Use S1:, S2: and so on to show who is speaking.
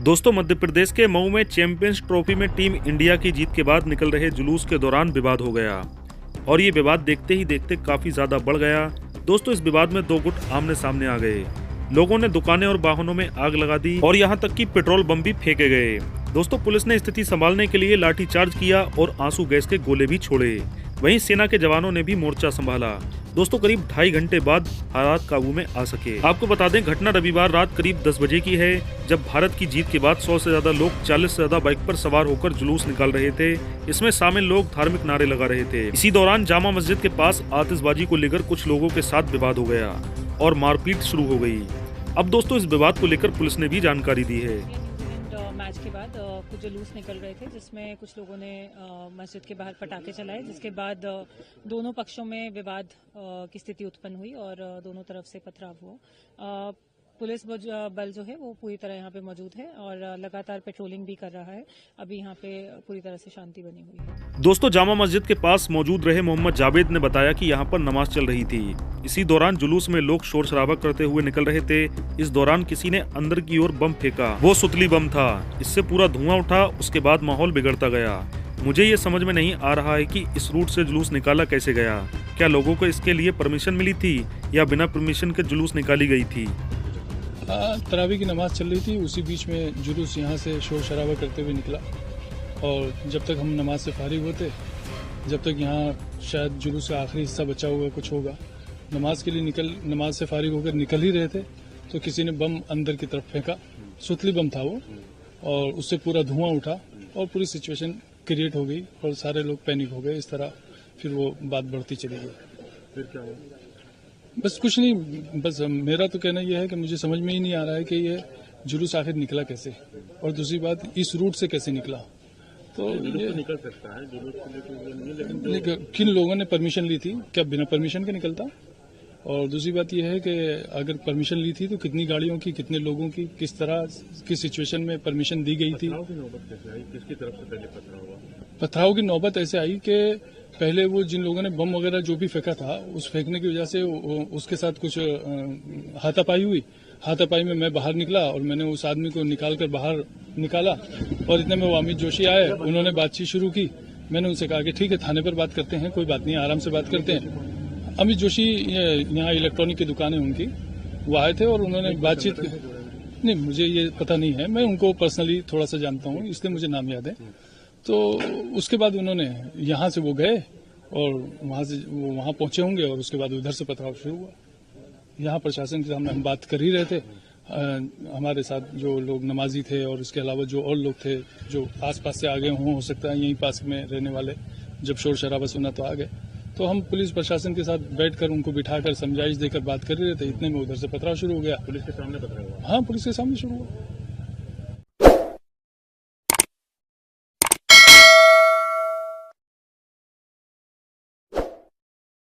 S1: दोस्तों, मध्य प्रदेश के मऊ में चैंपियंस ट्रॉफी में टीम इंडिया की जीत के बाद निकल रहे जुलूस के दौरान विवाद हो गया और ये विवाद देखते ही देखते काफी ज्यादा बढ़ गया। दोस्तों, इस विवाद में दो गुट आमने सामने आ गए। लोगों ने दुकानें और वाहनों में आग लगा दी और यहाँ तक कि पेट्रोल बम भी फेंके गए। दोस्तों, पुलिस ने स्थिति संभालने के लिए लाठीचार्ज किया और आंसू गैस के गोले भी छोड़े। वहीं सेना के जवानों ने भी मोर्चा संभाला। दोस्तों, करीब 2.5 घंटे बाद हालात काबू में आ सके। आपको बता दें, घटना रविवार रात करीब 10 बजे की है, जब भारत की जीत के बाद 100 से ज्यादा लोग 40 से ज्यादा बाइक पर सवार होकर जुलूस निकाल रहे थे। इसमें शामिल लोग धार्मिक नारे लगा रहे थे। इसी दौरान जामा मस्जिद के पास आतिशबाजी को लेकर कुछ लोगों के साथ विवाद हो गया और मारपीट शुरू हो गई। अब दोस्तों, इस विवाद को लेकर पुलिस ने भी जानकारी दी है।
S2: मैच के बाद कुछ जुलूस निकल रहे थे, जिसमें कुछ लोगों ने मस्जिद के बाहर पटाखे चलाए, जिसके बाद दोनों पक्षों में विवाद की स्थिति उत्पन्न हुई और दोनों तरफ से पथराव हुआ। पुलिस बल जो है वो पूरी तरह यहाँ पे मौजूद है और लगातार पेट्रोलिंग भी कर रहा है। अभी यहाँ पे पूरी तरह से शांति बनी हुई है।
S1: दोस्तों, जामा मस्जिद के पास मौजूद रहे मोहम्मद जावेद ने बताया कि यहाँ पर नमाज चल रही थी। इसी दौरान जुलूस में लोग शोर शराबा करते हुए निकल रहे थे। इस दौरान किसी ने अंदर की ओर बम फेंका। वो सुतली बम था। इससे पूरा धुआं उठा। उसके बाद माहौल बिगड़ता गया। मुझे ये समझ में नहीं आ रहा है कि इस रूट से जुलूस निकाला कैसे गया। क्या लोगों को इसके लिए परमिशन मिली थी या बिना परमिशन के जुलूस निकाली गई थी?
S3: तरावी की नमाज चल रही थी, उसी बीच में जुलूस यहाँ से शोर शराबा करते हुए निकला और जब तक हम नमाज से फारिग होते, जब तक यहाँ शायद जुलूस का आखिरी हिस्सा बचा हुआ कुछ होगा, नमाज के लिए नमाज से फारिग होकर निकल ही रहे थे तो किसी ने बम अंदर की तरफ फेंका। सुतली बम था वो और उससे पूरा धुआं उठा और पूरी सिचुएशन क्रिएट हो गई और सारे लोग पैनिक हो गए। इस तरह फिर वो बात बढ़ती चली गई।
S4: फिर क्या हुआ?
S3: बस कुछ नहीं, बस मेरा तो कहना यह है कि मुझे समझ में ही नहीं आ रहा है कि ये जुलूस आखिर निकला कैसे और दूसरी बात इस रूट से कैसे निकला। तो ये
S4: निकल सकता है जुलूस को लेकर, लेकिन
S3: किन लोगों ने परमिशन ली थी? क्या बिना परमिशन के निकलता? और दूसरी बात यह है कि अगर परमिशन ली थी तो कितनी गाड़ियों की, कितने लोगों की, किस तरह की सिचुएशन में परमिशन दी गई थी?
S4: पथराव की नौबत कैसे आई? किसकी तरफ से पहले पथराव हुआ?
S3: पथराव की नौबत ऐसे आई कि पहले वो जिन लोगों ने बम वगैरह जो भी फेंका था, उस फेंकने की वजह से उसके साथ कुछ हाथापाई हुई। हाथापाई में मैं बाहर निकला और मैंने उस आदमी को निकालकर बाहर निकाला और इतने में वो अमित जोशी आए। उन्होंने बातचीत शुरू की। मैंने उनसे कहा कि ठीक है, थाने पर बात करते हैं, कोई बात नहीं, आराम से बात करते हैं। अमित जोशी यहाँ इलेक्ट्रॉनिक की दुकान है उनकी, वो आए थे और उन्होंने बातचीत नहीं, मुझे ये पता नहीं है, मैं उनको पर्सनली थोड़ा सा जानता हूँ, इसलिए मुझे नाम याद है। तो उसके बाद उन्होंने यहाँ से वो गए और वहाँ से वो वहाँ पहुंचे होंगे और उसके बाद उधर से पथराव शुरू हुआ। यहाँ प्रशासन के सामने हम बात कर ही रहे थे। हमारे साथ जो लोग नमाजी थे और इसके अलावा जो और लोग थे जो आसपास से आ गए हो सकता है यहीं पास में रहने वाले, जब शोर शराबा सुना तो आ गए। तो हम पुलिस प्रशासन के साथ बैठकर उनको बिठाकर समझाइश देकर बात कर रहे थे। इतने में उधर से पथराव शुरू हो गया।
S4: पुलिस के सामने पथराव हुआ?
S3: हाँ, पुलिस के सामने शुरू हुआ।